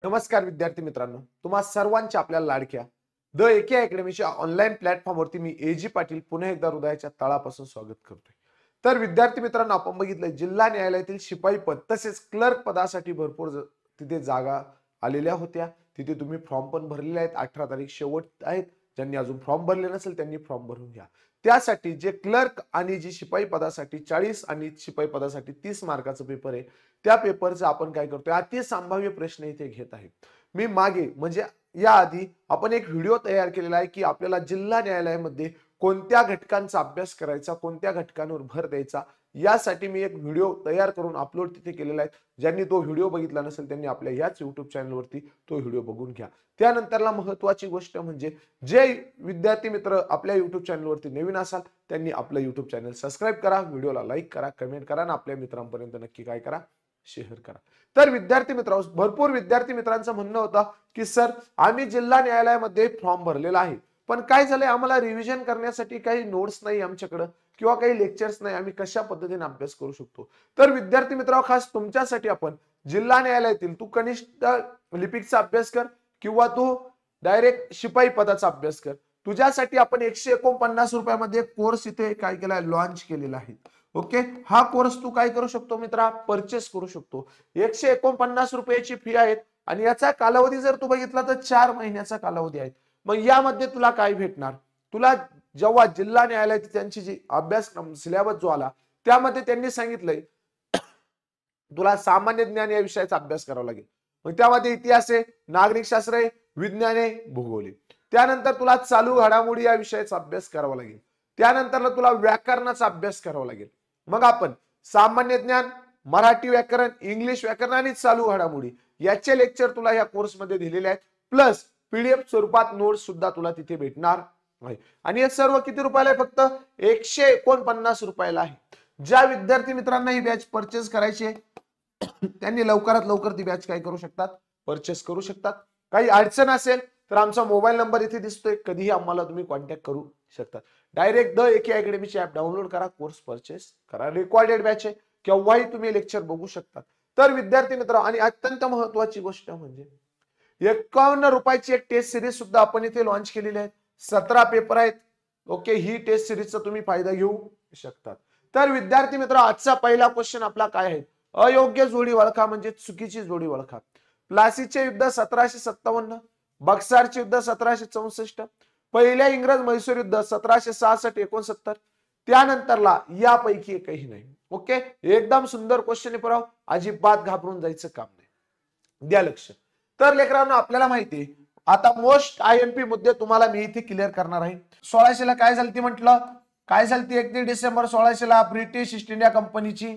नमस्कार विद्यार्थी मित्रांनो, तुम्हा सर्वांच्या आपल्या लाडक्या द एके अकॅडमीच्या ऑनलाईन प्लॅटफॉर्मवरती मी एजी पाटील पुन्हा एकदा हृदयाच्या तळापासून स्वागत करतोय। तर विद्यार्थी मित्रांनो, आपण बघितलं जिल्हा न्यायालयातील शिपाई पद तसेच क्लर्क पदासाठी भरपूर तिथे जागा आलेल्या होत्या। तिथे तुम्ही फॉर्म पण भरलेले आहेत। 18 तारीख शेवट आहेत। ज्यांनी अजून फॉर्म भरले नसेल त्यांनी फॉर्म भरून घ्या। त्यासाठी जे क्लर्क आणि जी शिपाई पदासाठी 40 आणि शिपाई पदासाठी 30 मार्काचा पेपर आहे, त्या पेपरचं आपण काय करतोय, अति संभाव्य प्रश्न इथे घेत आहे। मी मागे म्हणजे याआधी आपण एक व्हिडिओ तयार केलेला आहे की आपल्याला जिल्हा न्यायालयामध्ये कोणत्या घटकांचा अभ्यास करायचा, कोणत्या घटकांवर भर द्यायचा, यासाठी मी एक व्हिडिओ तयार करून अपलोड तिथे केलेला आहे। ज्यांनी तो व्हिडिओ बघितला नसेल त्यांनी आपल्या याच YouTube चॅनलवरती तो व्हिडिओ बघून घ्या। त्यानंतरला महत्त्वाची गोष्ट म्हणजे जे विद्यार्थी मित्र आपल्या YouTube चॅनलवरती नवीन असाल त्यांनी आपलं YouTube चॅनल सबस्क्राइब करा, व्हिडिओला लाईक करा, कमेंट करा आणि आपल्या मित्रांपर्यंत नक्की काय करा, शेअर करा। तर विद्यार्थी मित्रांनो, भरपूर विद्यार्थी मित्रांचं म्हणणं होतं की सर आम्ही जिल्हा न्यायालयामध्ये फॉर्म भरलेला आहे, पण काय झालंय आम्हाला रिव्हिजन करण्यासाठी काही नोट्स नाही आमच्याकडे किंवा काही लेक्चर्स नाही, आम्ही कशा पद्धतीने अभ्यास करू शकतो। तर विद्यार्थी मित्रांनो, खास तुमच्यासाठी आपण जिल्हा न्यायालयातील तू कनिष्ठ लिपिकचा अभ्यास कर किंवा तू डायरेक्ट शिपाई पदाचा अभ्यास कर, तुझ्यासाठी आपण 149 रुपयामध्ये कोर्स इथे काय केलाय, लॉन्च केलेला आहे। ओके, हा कोर्स तू काय करू शकतो मित्रा, परचेस करू शकतो। 149 रुपयाची फी आहे आणि याचा कालावधी जर तू बघितला तर 4 महिन्याचा कालावधी आहे। मग यामध्ये तुला काय भेटणार, तुला जेव्हा जिल्हा न्यायालयाची त्यांची जी अभ्यासक्रम सिलेबस जो आला त्यामध्ये त्यांनी सांगितलंय तुला सामान्य ज्ञान या विषयाचा अभ्यास करावा लागेल। मग त्यामध्ये इतिहास आहे, नागरिक शास्त्र आहे, विज्ञान आहे, भूगोल आहे। त्यानंतर तुला चालू घडामोडी या विषयाचा अभ्यास करावा लागेल। त्यानंतर तुला व्याकरणाचा अभ्यास करावा लागेल। मग आपण सामान्य ज्ञान, मराठी व्याकरण, इंग्लिश व्याकरण आणि चालू घडामोडी याचे लेक्चर तुला या कोर्समध्ये दिलेले आहेत। प्लस पीडीएफ स्वरूपात नोट्स सुद्धा तुला तिथे भेटणार आहे। आणि हे सर्व किती रुपयाला आहे, फक्त 149 रुपयाला आहे। ज्या विद्यार्थी मित्रांना ही बॅच परचेस करायची आहे त्यांनी लवकरात लवकर ती बॅच काय करू शकतात, परचेस करू शकतात। काही अडचण असेल तर आमचा मोबाईल नंबर इथे दिसतोय, कधीही आम्हाला तुम्ही कॉन्टॅक्ट करू शकता। डायरेक्ट द एके अकॅडमीची ऍप डाउनलोड करा, कोर्स परचेस करा, रेकॉर्डेड बॅच आहे, केव्हाही तुम्ही लेक्चर बघू शकता। तर विद्यार्थी मित्र, आणि अत्यंत महत्त्वाची गोष्ट म्हणजे 51 रुपयाची एक टेस्ट सिरीज सुद्धा आपण इथे लॉन्च केलेली आहे। 17 पेपर आहेत। ओके, ही टेस्ट सिरीजचा तुम्ही फायदा घेऊ शकता। तर विद्यार्थी मित्र, आजचा पहिला क्वेश्चन आपला काय आहे, अयोग्य जोडी ओळखा म्हणजे चुकीची जोडी ओळखा। प्लासीचे युद्ध 1757, बक्सारचे युद्ध 1764, पहिल्या इंग्रज म्हैसूर युद्ध 1766-69, त्यानंतरला यापैकी एकही नाही। ओके, एकदम सुंदर क्वेश्चन आहे पराव, अजिबात घाबरून जायचं काम नाही, द्या लक्ष। तर लेकरांनो, आपल्याला माहिती आहे आता मोस्ट आयएमपी मुद्दे तुम्हाला मी इथे क्लिअर करणार आहे। 1600 काय झाली ती म्हटलं, काय झाली, 31 डिसेंबर 1600 ब्रिटिश ईस्ट इंडिया कंपनीची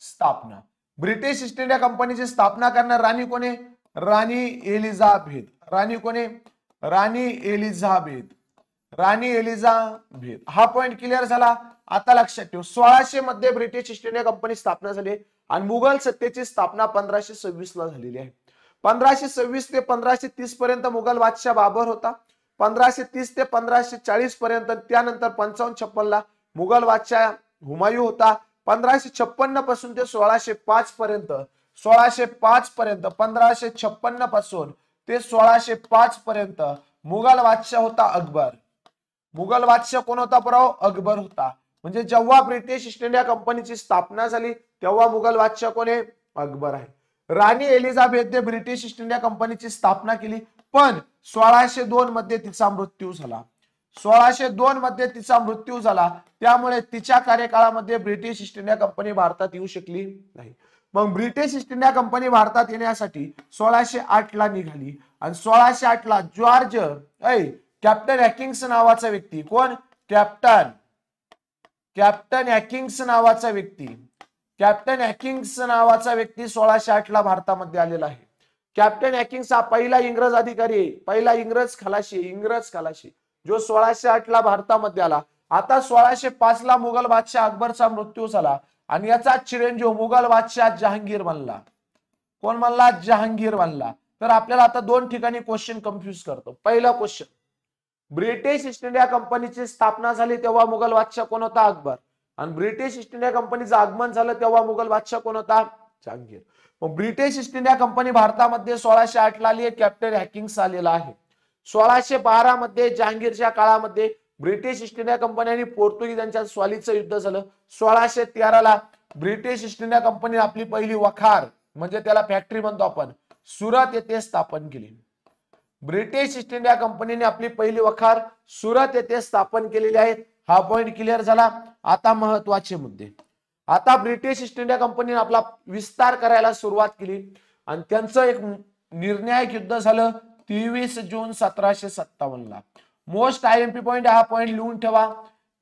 स्थापना। ब्रिटिश ईस्ट इंडिया कंपनीची स्थापना करणार राणी कोणी, राणी एलिझाबेथ। राणी कोणी, राणी एलिझाबेथ, राणी एलिझाबेथ। हा पॉइंट क्लिअर झाला। आता लक्षात ठेव, 1600 मध्ये ब्रिटिश ईस्ट इंडिया कंपनी स्थापना झाली आणि मुघल सत्तेची स्थापना 1526 ला झालेली आहे। 1526 ते 1530 पर्यंत मुघल बादशाह बाबर होता। 1530 ते 1540 पर्यंत, त्यानंतर 55-56 ला मुघल बादशाह हुमायूं होता। 1556 पासून ते 1605 पर्यंत, 1605 पर्यंत, 1556 पासून ते 1605 पर्यंत मुघल बादशाह होता अकबर। मुघल बादशाह कोण होता पराव, अकबर होता। म्हणजे जेव्हा ब्रिटिश ईस्ट इंडिया कंपनीची स्थापना झाली तेव्हा मुघल बादशाह कोण आहे, अकबर आहे। राणी एलिझाबेथने ब्रिटिश ईस्ट इंडिया कंपनीची स्थापना केली, पण 1602 मध्ये तिचा मृत्यू झाला। 1602 मध्ये तिचा मृत्यू झाला, त्यामुळे तिच्या कार्यकाळामध्ये ब्रिटिश ईस्ट इंडिया कंपनी भारतात येऊ शकली नाही। मग ब्रिटिश ईस्ट इंडिया कंपनी भारतात येण्यासाठी 1608 ला निघाली आणि 1608 ला जॉर्ज कॅप्टन हॅकिंग्स नावाचा व्यक्ती, कोण, कॅप्टन हॅकिंग्स नावाचा व्यक्ती, कॅप्टन हॅकिंग्स नावाचा व्यक्ती 1608 ला भारतामध्ये आलेला आहे। कॅप्टन हॅकिंग्स हा पहिला इंग्रज अधिकारी आहे, पहिला इंग्रज खलाशी जो 1608 ला भारतामध्ये आला। आता 1605 ला मुघल बादशाह अकबरचा मृत्यू झाला आणि याचा चिरंजीव मुघल बादशाह जहांगीर बनला। कोण बनला, जहांगीर बनला। तर आपल्याला आता दोन ठिकाणी क्वेश्चन कन्फ्युज करतो। पहिला क्वेश्चन, ब्रिटिश ईस्ट इंडिया कंपनीची स्थापना झाली तेव्हा मुघल बादशाह कोण होता, अकबर, आणि ब्रिटिश ईस्ट इंडिया कंपनीचं आगमन झालं तेव्हा मुघल बादशाह कोण होता, जहांगीर. मग ब्रिटिश ईस्ट इंडिया कंपनी भारतामध्ये 1608 ला आली, कॅप्टन हॅकिंग्स आलेला आहे. 1612 मध्ये जहांगीरच्या काळामध्ये ब्रिटिश ईस्ट इंडिया कंपनी आणि पोर्तुगीज यांच्यात स्वालीचं युद्ध झालं. 1613 ला ब्रिटिश ईस्ट इंडिया कंपनी आपली पहिली वखार म्हणजे त्याला फॅक्टरी म्हणतो आपण, सुरत येथे स्थापन केली. ब्रिटिश ईस्ट इंडिया कंपनीने आपली पहिली वखार सुरत येथे स्थापन केलेली आहे. हा पॉइंट क्लिअर झाला. आता महत्वाचे मुद्दे. आता ब्रिटिश ईस्ट इंडिया कंपनीने आपला विस्तार करायला सुरुवात केली आणि त्यांचं एक निर्णायक युद्ध झालं 23 जून 1757 ला. मोस्ट आयएमपी पॉइंट, हा पॉइंट लिहून ठेवा.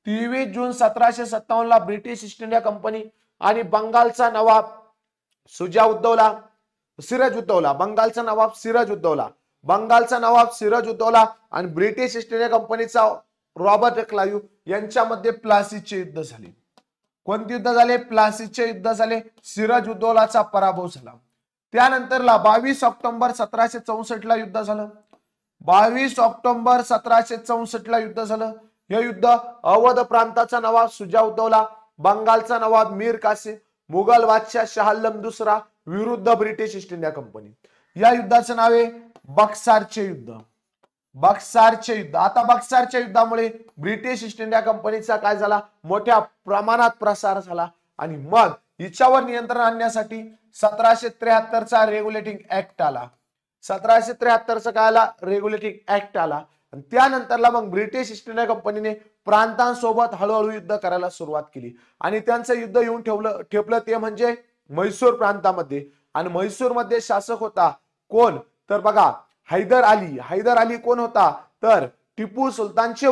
23 जून 1757 ला ब्रिटिश ईस्ट इंडिया कंपनी आणि बंगालचा नवाब सिराजुद्दौला, बंगालचा नवाब सिराजुद्दौला आणि ब्रिटिश ईस्ट इंडिया कंपनीचा रॉबर्ट क्लाइव्ह यांच्यामध्ये प्लासीचे युद्ध झाले. कोणते युद्ध झाले? प्लासीचे युद्ध झाले. सिराजुद्दौलाचा पराभव झाला. त्यानंतरला 22 ऑक्टोबर 1764 ला युद्ध झालं. 22 ऑक्टोबर 1764 ला युद्ध झालं. हे युद्ध अवध प्रांताचा नवाब सुजाउद्दौला, बंगालचा नवाब मीर कासिम, मुघल बादशाह शाह आलम दुसरा विरुद्ध ब्रिटिश ईस्ट इंडिया कंपनी. या युद्धाचं नाव आहे बक्सारचे युद्ध. बक्सारचे युद्ध. आता बक्सारच्या युद्धामुळे ब्रिटिश ईस्ट इंडिया कंपनीचा काय झाला? मोठ्या प्रमाणात प्रसार झाला आणि मग हिच्यावर नियंत्रण आणण्यासाठी 1773 चा रेग्युलेटिंग ऍक्ट आला. 1773 चा काय आला? रेग्युलेटिंग ऍक्ट आला. आणि त्यानंतरला मग ब्रिटिश ईस्ट इंडिया कंपनीने प्रांतांसोबत हळूहळू युद्ध करायला सुरुवात केली आणि त्यांचं युद्ध येऊन ठेपलं ते म्हणजे म्हैसूर प्रांतामध्ये. आणि म्हैसूर मध्ये शासक होता कोण? तर बघा हैदर अली. हैदर अली कोण होता? तर टिपू सुलतानचे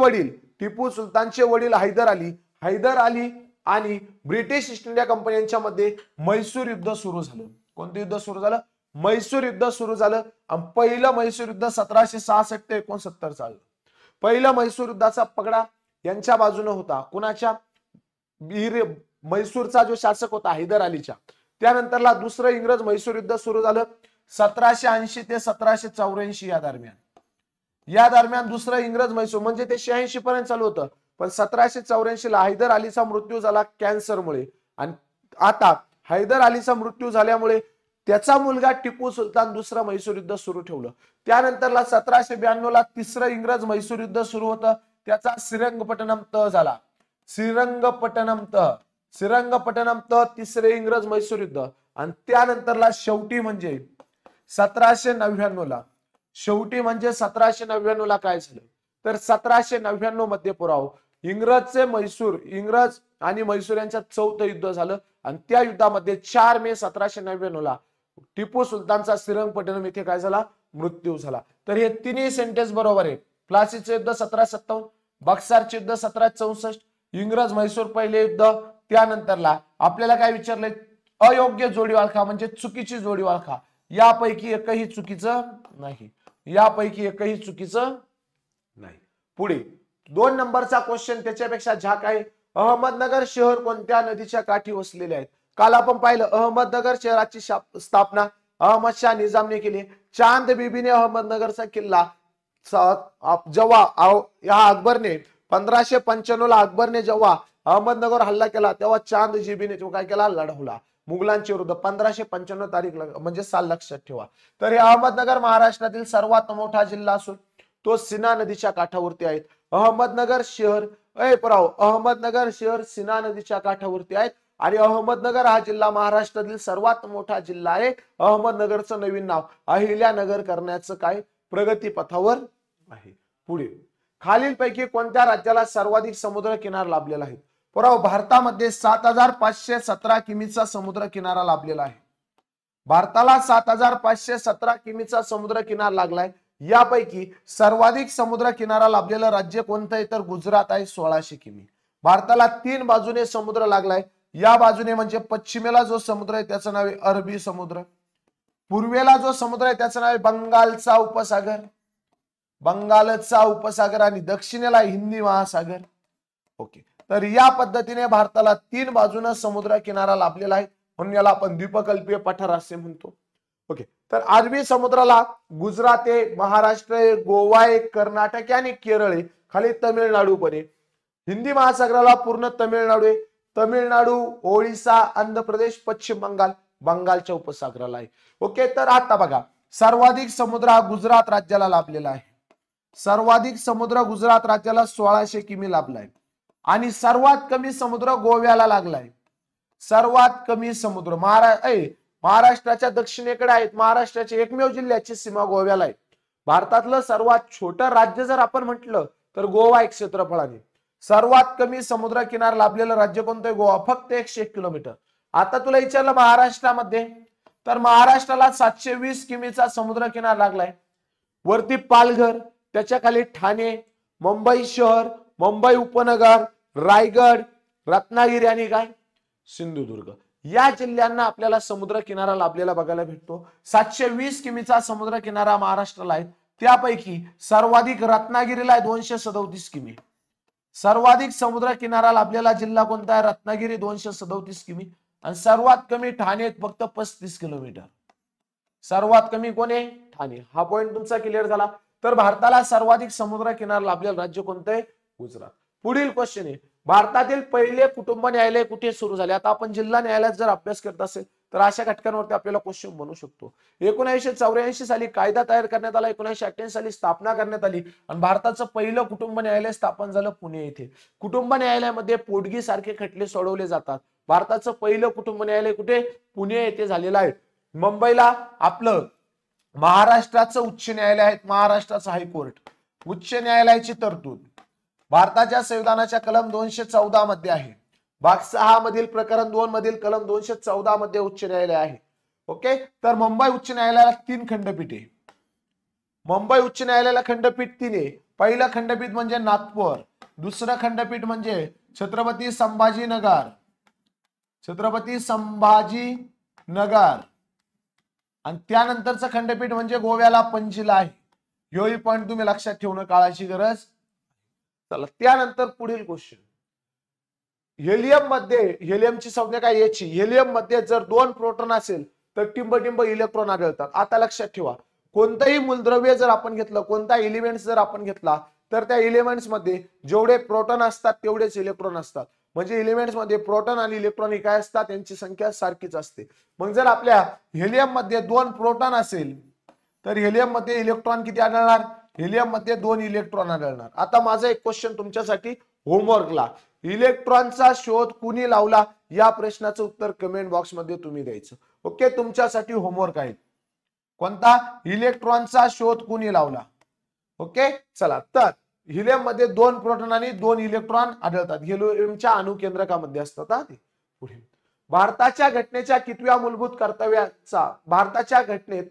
वडील हैदर अली. हैदर अली आणि ब्रिटिश ईस्ट इंडिया कंपनी यांच्यामध्ये म्हैसूर युद्ध सुरू झालं. कोणतं युद्ध सुरू झालं? म्हैसूर युद्ध सुरू झालं. आणि पहिलं म्हैसूर युद्ध 1766 ते 69 चाललं. पहिलं म्हैसूर युद्धाचा पगडा यांच्या बाजूने होता. कुणाच्या? म्हैसूरचा जो शासक होता हैदर अलीच्या. त्यानंतरला दुसरं इंग्रज म्हैसूर युद्ध सुरू झालं 1780 ते 1784 या दरम्यान दुसरं इंग्रज म्हैसूर म्हणजे ते 86 पर्यंत चालू होतं. पण 1784 ला हैदर अलीचा मृत्यू झाला कॅन्सरमुळे. आणि आता हैदर अलीचा मृत्यू झाल्यामुळे त्याचा मुलगा टिपू सुलतान दुसरं म्हैसूर युद्ध सुरू ठेवलं. त्यानंतरला 1792 ला तिसरं इंग्रज म्हैसूर युद्ध सुरू होतं. त्याचा श्रीरंगपट्टणम तह झाला. श्रीरंगपट्टणम तह तिसरे इंग्रज म्हैसूर युद्ध. आणि त्यानंतरला शेवटी म्हणजे 1799 ला काय झालं? तर 1799 मध्ये पुराव इंग्रज आणि म्हैसूर यांच्यात चौथं युद्ध झालं. आणि त्या युद्धामध्ये 4 मे 1799 ला टिपू सुलतानचा श्रीरंगपट्टणम येथे काय झाला? मृत्यू झाला. तर हे तिन्ही सेंटेन्स बरोबर आहे. प्लासीचे युद्ध 1757, बक्सारचे युद्ध 1764, इंग्रज म्हैसूर पहिले युद्ध. त्यानंतरला आपल्याला काय विचारलंय? अयोग्य जोडी ओळखा म्हणजे चुकीची जोडी ओळखा. यापैकी एकही चुकीचं नाही. पुढे 2 नंबरचा क्वेश्चन त्याच्यापेक्षा झाक आहे. अहमदनगर शहर कोणत्या नदीच्या काठी वसलेले आहेत? काल आपण पाहिलं अहमदनगर शहराची स्थापना अहमद शाह निजामने केली. चांद बीबीने अहमदनगरचा किल्ला जेव्हा अकबरने 1595 ला अकबरने जेव्हा अहमदनगर हल्ला केला तेव्हा चांद बीबीने तो काय केला? लढवला मुघलांच्या विरुद्ध. 1595 तारीख म्हणजे साल लक्षात ठेवा. तर हे अहमदनगर महाराष्ट्रातील सर्वात मोठा जिल्हा असून तो सीना नदीच्या काठावरती आहे. अहमदनगर शहर सीना नदीच्या काठावरती आहेत. आणि अहमदनगर हा जिल्हा महाराष्ट्रातील सर्वात मोठा जिल्हा आहे. अहमदनगरचं नवीन नाव अहिल्यानगर करण्याचं काय प्रगतीपथावर आहे. पुढे खालीलपैकी कोणत्या राज्याला सर्वाधिक समुद्र किनारा लाभलेला आहे? भारतामध्ये 7517 किमीचा समुद्र किनारा लाभलेला आहे. भारताला 7517 किमीचा समुद्र किनारा लागलाय. यापैकी सर्वाधिक समुद्र किनारा लाभलेलं राज्य कोणतं आहे? तर गुजरात आहे 1600 किमी. भारताला 3 बाजूने समुद्र लागलाय. या बाजूने म्हणजे पश्चिमेला जो समुद्र आहे त्याचं नाव आहे अरबी समुद्र. पूर्वेला जो समुद्र आहे त्याचं नाव आहे बंगालचा उपसागर आणि दक्षिणेला हिंदी महासागर. ओके. तर या पद्धतीने भारताला 3 बाजूने समुद्र किनारा लाभलेला आहे म्हणून याला आपण द्वीपकल्पीय पठार असे म्हणतो. ओके. तर अरबी समुद्राला गुजरात आहे, महाराष्ट्र आहे, गोवा आहे, कर्नाटक आणि केरळ आहे, खाली तमिळनाडू पण आहे. हिंदी महासागराला पूर्ण तमिळनाडू आहे. तमिळनाडू, ओडिसा, आंध्र प्रदेश, पश्चिम बंगाल बंगालच्या उपसागराला आहे. ओके, तर आता बघा, सर्वाधिक समुद्र हा गुजरात राज्याला लाभलेला आहे. सर्वाधिक समुद्र गुजरात राज्याला 1600 किमी लाभलाय आणि सर्वात कमी समुद्र गोव्याला लागलाय. सर्वात कमी समुद्र महाराष्ट्राच्या दक्षिणेकडे आहेत. महाराष्ट्राच्या एकमेव जिल्ह्याची सीमा गोव्याला आहे. भारतातलं सर्वात छोटं राज्य जर आपण म्हटलं तर गोवा आहे क्षेत्रफळाने. सर्वात कमी समुद्र किनारा लाभलेलं राज्य कोणतं आहे? गोवा, फक्त 101 किलोमीटर. आता तुला विचारलं महाराष्ट्रामध्ये, तर महाराष्ट्राला 720 किमीचा समुद्र किनारा लागलाय. वरती पालघर, त्याच्या खाली ठाणे, मुंबई शहर, मुंबई उपनगर, रायगड, रत्नागिरी आणि काय सिंधुदुर्ग या जिल्ह्यांना आपल्याला समुद्र किनारा लाभलेला बघायला भेटतो. 720 किमीचा समुद्र किनारा महाराष्ट्राला आहे. त्यापैकी सर्वाधिक रत्नागिरीला आहे 237 किमी. सर्वाधिक समुद्र किनारा लाभलेला जिल्हा कोणता आहे? रत्नागिरी, 237 किमी. आणि सर्वात कमी ठाणे, फक्त 35 किलोमीटर. सर्वात कमी कोण आहे? ठाणे. हा पॉइंट तुमचा क्लिअर झाला. तर भारताला सर्वाधिक समुद्र किनारा लाभलेलं राज्य कोणतं आहे? गुजरात. पुढील क्वेश्चन आहे, भारतातील पहिले कुटुंब न्यायालय कुठे सुरू झाले? आता आपण जिल्हा न्यायालयात जर अभ्यास करत असेल तर अशा घटकांवरती आपल्याला क्वेश्चन बनवू शकतो. 1984 साली कायदा तयार करण्यात आला. 1988 साली स्थापना करण्यात आली आणि भारताचं पहिलं कुटुंब न्यायालय स्थापन झालं पुणे येथे. कुटुंब न्यायालयामध्ये पोटगी सारखे खटले सोडवले जातात. भारताचं पहिलं कुटुंब न्यायालय कुठे? पुणे येथे झालेलं आहे. मुंबईला आपलं महाराष्ट्राचं उच्च न्यायालय आहे. महाराष्ट्राचं हायकोर्ट. उच्च न्यायालयाची तरतूद भारताच्या संविधानाच्या कलम 214 मध्ये आहे. भाग 6 मधील प्रकरण 2 मधील कलम 214 मध्ये उच्च न्यायालय आहे. ओके, तर मुंबई उच्च न्यायालयाला 3 खंडपीठ आहे. मुंबई उच्च न्यायालयाला खंडपीठ 3 आहे. पहिलं खंडपीठ म्हणजे नागपूर, दुसरं खंडपीठ म्हणजे छत्रपती संभाजीनगर, छत्रपती संभाजीनगर, आणि त्यानंतरचं खंडपीठ म्हणजे गोव्याला पणजीला आहे. ह्योही पॉइंट तुम्ही लक्षात ठेवणं काळाची गरज. चला, त्यानंतर पुढील क्वेश्चन, हेलियम मध्ये, हेलियमची संज्ञा काय याची? हेलियम मध्ये जर 2 प्रोटॉन असेल तर टिंब इलेक्ट्रॉन आढळतात. आता लक्षात ठेवा, कोणतंही मूलद्रव्य जर आपण घेतलं, कोणता एलिमेंट्स जर आपण घेतला, तर त्या एलिमेंट्स मध्ये जेवढे प्रोटॉन असतात तेवढेच इलेक्ट्रॉन असतात. म्हणजे एलिमेंट्स मध्ये प्रोटॉन आणि इलेक्ट्रॉन काय असतात? त्यांची संख्या सारखीच असते. मग जर आपल्या हेलियम मध्ये 2 प्रोटॉन असेल तर हेलियम मध्ये इलेक्ट्रॉन किती आढळणार? हेलियम मध्ये 2 इलेक्ट्रॉन आढळणार. आता माझा एक क्वेश्चन तुमच्यासाठी होमवर्कला, इलेक्ट्रॉनचा शोध कुणी लावला? या प्रश्नाचं उत्तर कमेंट बॉक्स मध्ये तुम्ही द्यायचं. ओके, तुमच्यासाठी होमवर्क आहे. कोणता? इलेक्ट्रॉनचा शोध कुणी लावला? ओके, चला, तर हिलियम मध्ये 2 प्रोटॉन आणि 2 इलेक्ट्रॉन आढळतात. हेलियमच्या अणुकेंद्रकामध्ये असतात. ते पुढे, भारताच्या घटनेच्या कितव्या मूलभूत कर्तव्याचा, भारताच्या घटनेत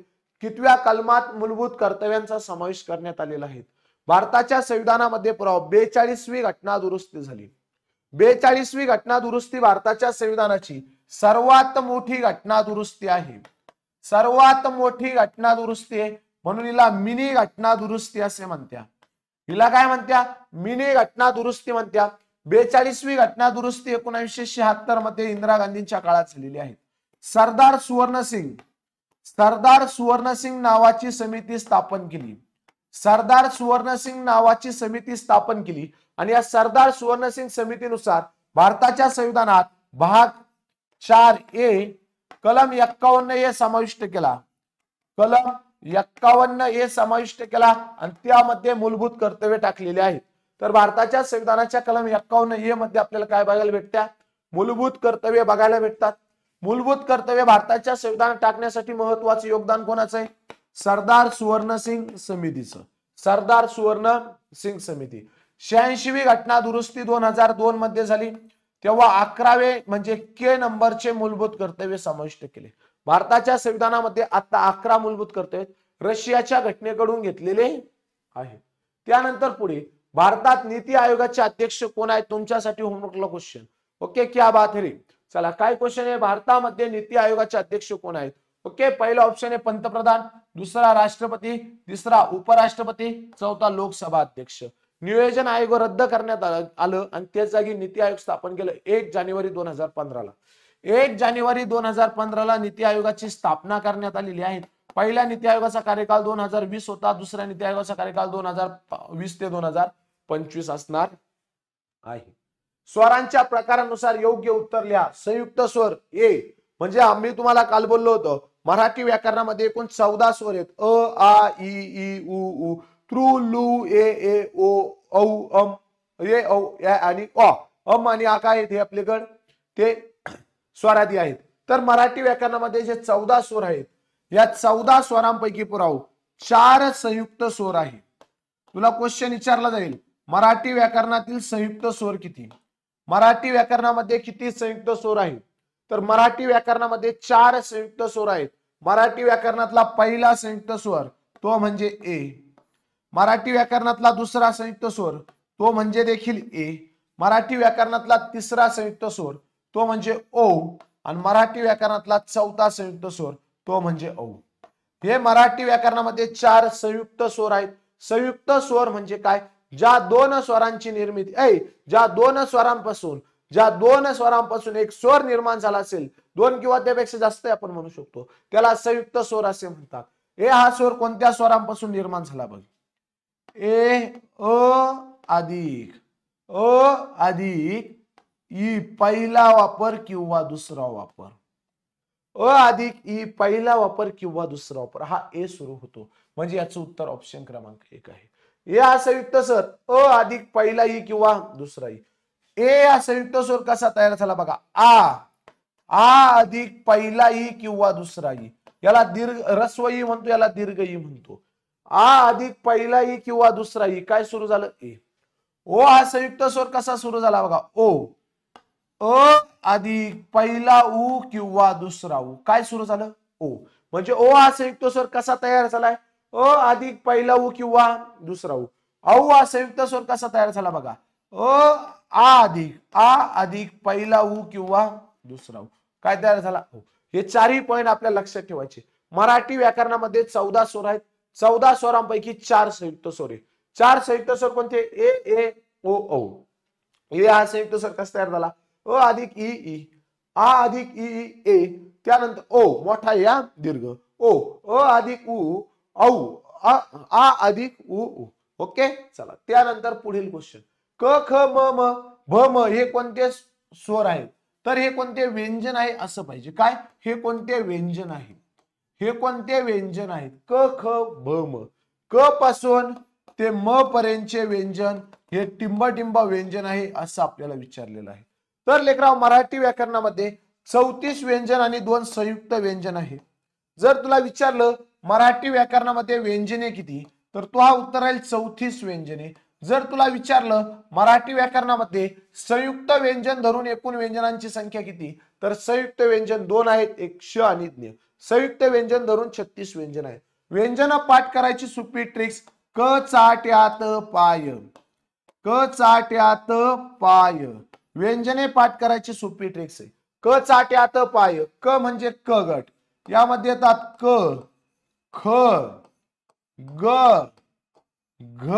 कितव्या कलमात मूलभूत कर्तव्यांचा समावेश करण्यात आलेला आहे? भारताच्या संविधानामध्ये 42वी घटना दुरुस्ती झाली. 42वी घटना दुरुस्ती भारताच्या संविधानाची सर्वात मोठी घटना दुरुस्ती आहे. सर्वात मोठी घटना दुरुस्ती आहे, म्हणून हिला मिनी घटना दुरुस्ती असे म्हणत्या. हिला काय म्हणत्या? मिनी घटना दुरुस्ती म्हणत्या. 42वी घटना दुरुस्ती 1976 मध्ये इंदिरा गांधींच्या काळात झालेली आहे. सरदार सुवर्णसिंग नावाची समिती स्थापन केली. सरदार सुवर्णसिंग नावाची समिती स्थापन केली आणि या सरदार सुवर्णसिंग समितीनुसार भारताच्या संविधानात भाग 4A कलम 51A समाविष्ट केला. कलम 51A समाविष्ट केला आणि त्यामध्ये मूलभूत कर्तव्य टाकलेले आहेत. तर भारताच्या संविधानाच्या कलम 51A मध्ये आपल्याला काय बघायला भेटत्या? मूलभूत कर्तव्य बघायला भेटतात. मूलभूत कर्तव्य भारताच्या संविधानात टाकण्यासाठी महत्वाचे योगदान कोणाचं आहे? सरदार सुवर्णसिंग समितीचं. सरदार सुवर्णसिंग समिती. 86वी घटना दुरुस्ती 2002 मध्ये झाली. तेव्हा 11वे म्हणजे के नंबरचे मूलभूत कर्तव्य समाविष्ट केले. भारताच्या संविधानामध्ये आता 11 मूलभूत कर्तव्य रशियाच्या घटनेकडून घेतलेले आहे. त्यानंतर पुढे, भारतात नीती आयोगाचे अध्यक्ष कोण आहेत? तुमच्यासाठी होमवर्कला क्वेश्चन. ओके, क्या बात है. चला, काय क्वेश्चन आहे? भारतामध्ये नीती आयोगाचे अध्यक्ष कोण आहेत? ओके, पहिला ऑप्शन आहे पंतप्रधान, दुसरा राष्ट्रपती, तिसरा उपराष्ट्रपती, चौथा लोकसभा अध्यक्ष. नियोजन आयोग रद्द करण्यात आलं आणि त्या जागी नीती आयोग स्थापन केलं 1 जानेवारी 2015ला. 1 जानेवारी 2015ला नीती आयोगाची स्थापना करण्यात आलेली आहे. पहिल्या नीती आयोगाचा कार्यकाल 2020 होता. दुसऱ्या नीती आयोगाचा कार्यकाल 2020 ते 2025 असणार आहे. स्वरांच्या प्रकारानुसार योग्य उत्तर लिहा. संयुक्त स्वर A, म्हणजे आम्ही तुम्हाला काल बोललो होतो मराठी व्याकरणामध्ये एकूण 14 स्वर आहेत. अ आ इ ई उ ऊ तृ लु ए ओ औ अम ये औ या आणि अ. अम आणि आ काय आहेत हे आपल्याकडे ते स्वरादी आहेत. तर मराठी व्याकरणामध्ये जे 14 स्वर आहेत या 14 स्वरांपैकी पुराव 4 संयुक्त स्वर आहेत. तुला क्वेश्चन विचारला जाईल मराठी व्याकरणातील संयुक्त स्वर किती. मराठी व्याकरणामध्ये किती संयुक्त स्वर आहेत तर मराठी व्याकरणामध्ये 4 संयुक्त स्वर आहेत. मराठी व्याकरणातला पहिला संयुक्त स्वर तो म्हणजे ए. मराठी व्याकरणातला दुसरा संयुक्त स्वर तो म्हणजे देखील ए. मराठी व्याकरणातला तिसरा संयुक्त स्वर तो म्हणजे ओ आणि मराठी व्याकरणातला चौथा संयुक्त स्वर तो म्हणजे औ. हे मराठी व्याकरणामध्ये 4 संयुक्त स्वर आहेत. संयुक्त स्वर म्हणजे काय ज्या दोन स्वरांची निर्मिती ज्या दोन स्वरांपासून एक स्वर निर्माण झाला असेल 2 किंवा त्यापेक्षा जास्त आपण म्हणू शकतो त्याला संयुक्त स्वर असे म्हणतात. हा स्वर कोणत्या स्वरांपासून निर्माण झाला बघ. ए अ अधिक ई पहिला वापर किंवा दुसरा वापर. अ अधिक ई पहिला वापर किंवा दुसरा वापर हा ए सुरू होतो म्हणजे याचं उत्तर ऑप्शन क्रमांक 1 आहे. ए हा संयुक्त स्वर अ अधिक पहिला ई किंवा दुसरा ई. ए हा संयुक्त स्वर कसा तयार झाला बघा. आ अधिक पहिला ई किंवा दुसरा ई याला दीर्घ ह्रस्व ई म्हणतो याला दीर्घ ई म्हणतो. आ अधिक पहिला ई किंवा दुसरा ई काय सुरू झालं ए. ओ हा संयुक्त स्वर कसा सुरू झाला बघा ओ. अ अधिक पहिला उ किंवा दुसरा उ काय सुरू झालं ओ. म्हणजे ओ हा संयुक्त स्वर कसा तयार झालाय अ अधिक पहिला उ किंवा दुसरा उ. औ हा संयुक्त स्वर कसा तयार झाला बघा आ अधिक पहिला उ किंवा दुसरा उ काय तयार झाला ओ. हे चारही पॉइंट आपल्याला लक्षात ठेवायचे. मराठी व्याकरणामध्ये 14 स्वर आहेत. 14 स्वरांपैकी 4 संयुक्त स्वर आहेत. 4 संयुक्त स्वर कोणते ए ओ औ. ए हा संयुक्त स्वर कसा तयार झाला अ अधिक ई आ अधिक ई ए त्यानंतर ओ मोठा या दीर्घ ओ अ अधिक उ औ आ अधिक उ. ओके चला त्यानंतर पुढील क्वेश्चन क ख म म भ म हे कोणते स्वर आहेत तर हे कोणते व्यंजन आहे असं पाहिजे. काय हे कोणते व्यंजन आहे हे कोणते व्यंजन आहेत क ख भ म. क पासून ते म पर्यंतचे व्यंजन हे टिंब व्यंजन आहे असं आपल्याला विचारलेलं आहे. तर लेकराव मराठी व्याकरणामध्ये 34 व्यंजन आणि 2 संयुक्त व्यंजन आहे. जर तुला विचारलं मराठी व्याकरणामध्ये व्यंजने किती तर तो हा उत्तर राहील 34 व्यंजने. जर तुला विचारलं मराठी व्याकरणामध्ये संयुक्त व्यंजन धरून एकूण व्यंजनांची संख्या किती तर संयुक्त व्यंजन 2 आहेत एक श आणि ज्ञ. संयुक्त व्यंजन धरून 36 व्यंजन आहेत. व्यंजन पाठ करायची सोपी ट्रिक्स क चाट्यात पाय. क चाट्यात पाय व्यंजने पाठ करायची सोपी ट्रिक्स आहे. क चाट्यात पाय क म्हणजे क गट यामध्ये येतात क ख ग घ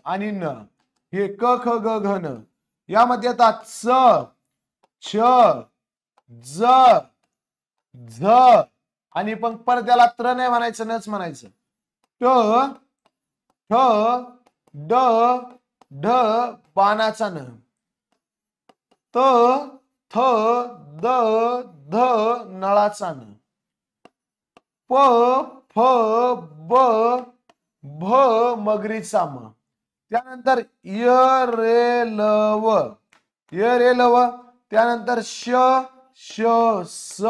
आणि न. हे क ख ग घ न यामध्ये येतात स छ ज झ आणि पण परत त्याला त्र नाही म्हणायचं नच म्हणायचं. ट ठ ड ढ बाणाचा न. त थ द ध नळाचा न. प फ ब भ मगरीचा म. त्यानंतर य रे ल व त्यानंतर श श स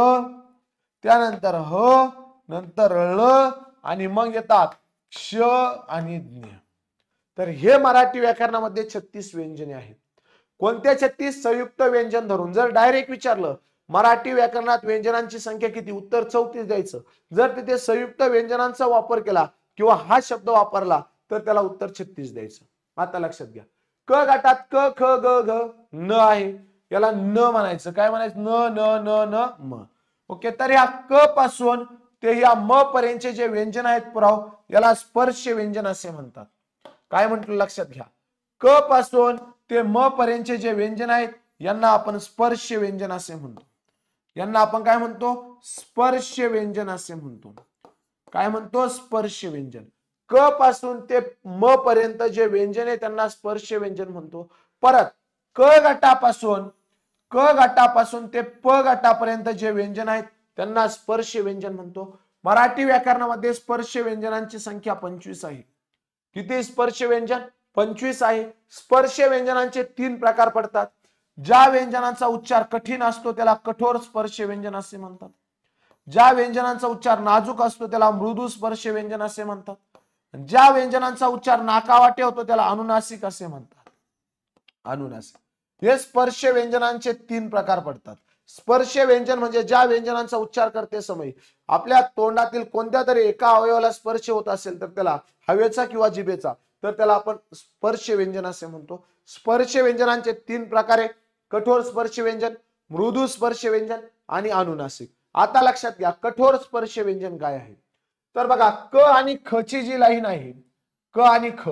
त्यानंतर ह नंतर ळ आणि मग येतात क्ष आणि ज्ञ. तर हे मराठी व्याकरणामध्ये 36 व्यंजने आहेत. कोणत्या 36 संयुक्त व्यंजन धरून. जर डायरेक्ट विचारलं मराठी व्याकरणात व्यंजनांची संख्या किती उत्तर 34 द्यायचं. जर तिथे संयुक्त व्यंजनांचा वापर केला किंवा हा शब्द वापरला तर त्याला उत्तर 36 द्यायचं. आता लक्षात घ्या क गटात क ख ग घ न आहे याला न म्हणायचं. काय म्हणायचं न न न न म. ओके तर या क पासून ते या म पर्यंतचे जे व्यंजन आहेत पुराव याला स्पर्श व्यंजन असे म्हणतात. काय म्हटलं लक्षात घ्या क पासून ते म पर्यंतचे जे व्यंजन आहेत यांना आपण स्पर्श व्यंजन असे म्हणतो. यांना आपण काय म्हणतो स्पर्श व्यंजन असे म्हणतो. काय म्हणतो स्पर्श व्यंजन. क पासून ते म पर्यंत जे व्यंजन आहे त्यांना स्पर्श व्यंजन म्हणतो. परत क गटापासून ते प गटापर्यंत जे व्यंजन आहेत त्यांना स्पर्श व्यंजन म्हणतो. मराठी व्याकरणामध्ये स्पर्श व्यंजनांची संख्या 25 आहे. किती स्पर्श व्यंजन? 25 आहे. स्पर्श व्यंजनांचे 3 प्रकार पडतात. ज्या व्यंजनांचा उच्चार कठीण असतो त्याला कठोर स्पर्श व्यंजन असे म्हणतात. ज्या व्यंजनांचा उच्चार नाजूक असतो त्याला मृदू स्पर्श व्यंजन असे म्हणतात. ज्या व्यंजनांचा उच्चार नाकावाटे होतो त्याला अनुनासिक असे म्हणतात. अनुनासिक हे स्पर्श व्यंजनांचे 3 प्रकार पडतात. स्पर्श व्यंजन म्हणजे ज्या व्यंजनांचा उच्चार करते समय आपल्या तोंडातील कोणत्या तरी एका अवयवाला स्पर्श होत असेल तर त्याला हवेचा किंवा जिभेचा, तर त्याला आपण स्पर्श व्यंजन असे म्हणतो. स्पर्श व्यंजनांचे 3 प्रकार आहे. कठोर स्पर्श व्यंजन, मृदू स्पर्श व्यंजन आणि अनुनासिक. आता लक्षात घ्या कठोर स्पर्श व्यंजन काय आहे. तर बघा क आणि ख ची जी लाईन आहे, क आणि ख,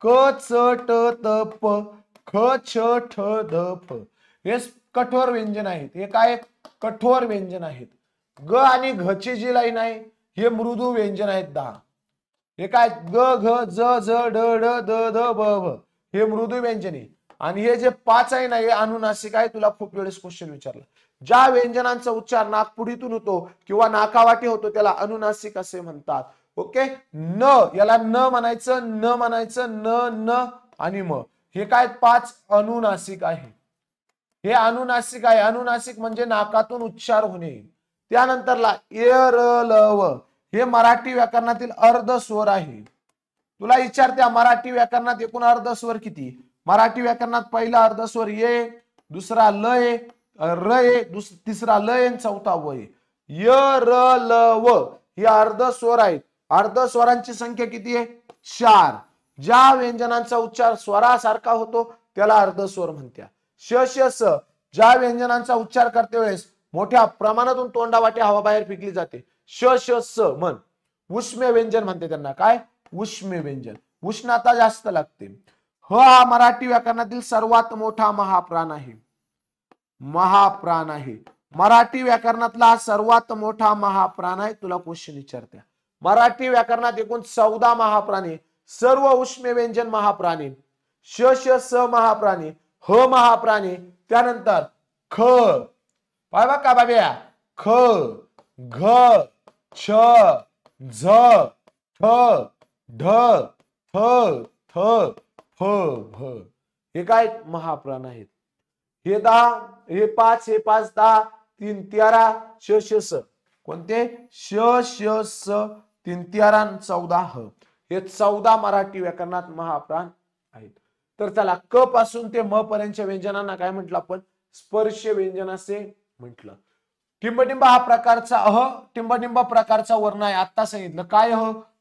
क च ट त प, ख छ ठ ध फ, हे कठोर व्यंजन आहेत. हे काय कठोर व्यंजन आहेत. ग आणि घ ची जी लाईन आहे हे मृदू व्यंजन आहेत 10. हे काय ग घ ज झ ड ढ द ध ब भ, हे मृदू व्यंजन आहे. आणि हे जे 5 आहे ना हे अनुनासिक आहे. तुला खूप वेळेस क्वेश्चन विचारला. ज्या व्यंजनांचा उच्चार नाकपुडीतून होतो किंवा नाकावाटे होतो त्याला अनुनासिक असे म्हणतात. ओके. न याला न म्हणायचं, न म्हणायचं, न न आणि म, हे काय 5 अनुनासिक आहे. हे अनुनासिक आहे. अनुनासिक म्हणजे नाकातून उच्चार होणे. त्यानंतरला य र ल व, हे मराठी व्याकरणातील अर्ध स्वर आहे. तुला विचारत्या मराठी व्याकरणात एकूण अर्ध स्वर किती? मराठी व्याकरणात पहिला अर्ध स्वर ये, दुसरा ल ये, र ये, तिसरा ल ये, चौथा व ये. य र ल व हे अर्ध स्वर आहेत. अर्ध स्वरांची संख्या किती आहे? 4. ज्या व्यंजनांचा उच्चार स्वरासारखा होतो त्याला अर्ध स्वर म्हणतात. श श स, ज्या व्यंजनांचा उच्चार करते वेळेस मोठ्या प्रमाणातून तोंडावाटे हवा बाहेर फेकली जाते, श श स म्हण, उष्म्य व्यंजन म्हणते त्यांना. काय? उष्म्य व्यंजन. उष्णता जास्त लागते. ह हा मराठी व्याकरणातील सर्वात मोठा महाप्राण आहे. महाप्राण आहे. मराठी व्याकरणातला हा सर्वात मोठा महाप्राण आहे. तुला क्वेश्चन विचारत्या मराठी व्याकरणात एकूण 14 महाप्राणी, सर्व उष्म्य व्यंजन महाप्राणी. श श स महाप्राणी, ह महाप्राणी, त्यानंतर ख, पाय का बाब्या, ख, घ, छ, झ, ठ, ढ, थ, थ, फ, भ, हे काय महाप्राण आहेत. हे 10, हे 5, हे 5 10, 3 13, श श स, कोणते? श श स, 3 13 14 ह, हे 14 मराठी व्याकरणात महाप्राण आहेत. तर चला क पासून ते म पर्यंतच्या व्यंजनांना काय म्हटलं आपण? स्पर्श व्यंजन असे म्हटलं. टिंबटिंब हा प्रकारचा टिंबटिंब प्रकारचा वर्ण आहे. आता सांगितलं काय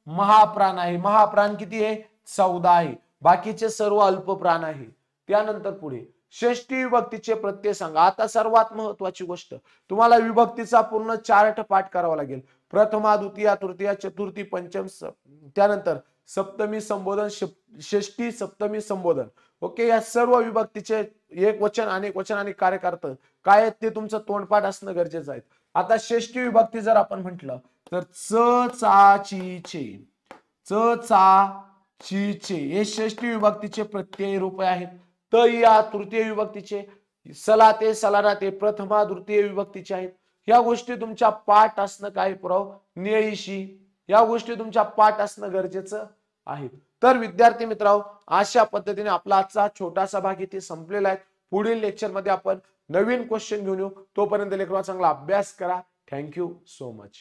महाप्राण आहे. महाप्राण किती आहे? 14 आहे. बाकीचे सर्व अल्प प्राण आहे. त्यानंतर पुढे षष्टी विभक्तीचे प्रत्यय सांगा. आता सर्वात महत्वाची गोष्ट, तुम्हाला विभक्तीचा पूर्ण चार्ट पाठ करावा लागेल. प्रथमा, द्वितीया, तृतीया, चतुर्थी, पंचम, त्यानंतर सप्तमी संबोधन, षष्टी, सप्तमी संबोधन. ओके. या सर्व विभक्तीचे एक वचन, अनेक वचन आणि कार्यकार्थ काय आहेत ते तुमचं तोंडपाठ असणं गरजेचं आहे. आता षष्टी विभक्ती जर आपण म्हटलं तर च चा ची चे, च चा ची चे हे षष्टी विभक्तीचे प्रत्यय रूप आहेत. त या तृतीय विभक्तीचे, सला ते सलाना ते प्रथमा द्वितीय विभक्तीचे आहेत. या गोष्टी तुमच्या पाठ असणं काय पुराव न्यायशी, या गोष्टी तुमच्या पाठ असणं गरजेचं आहे. तर विद्यार्थी मित्रांनो, अशा पद्धतीने आपला आजचा छोटासा भाग इथे संपलेला आहे. पुढील लेक्चर मध्ये आपण नवीन क्वेश्चन घेऊन येऊ. तोपर्यंत लेकरांनो चांगला अभ्यास करा. Thank you so much.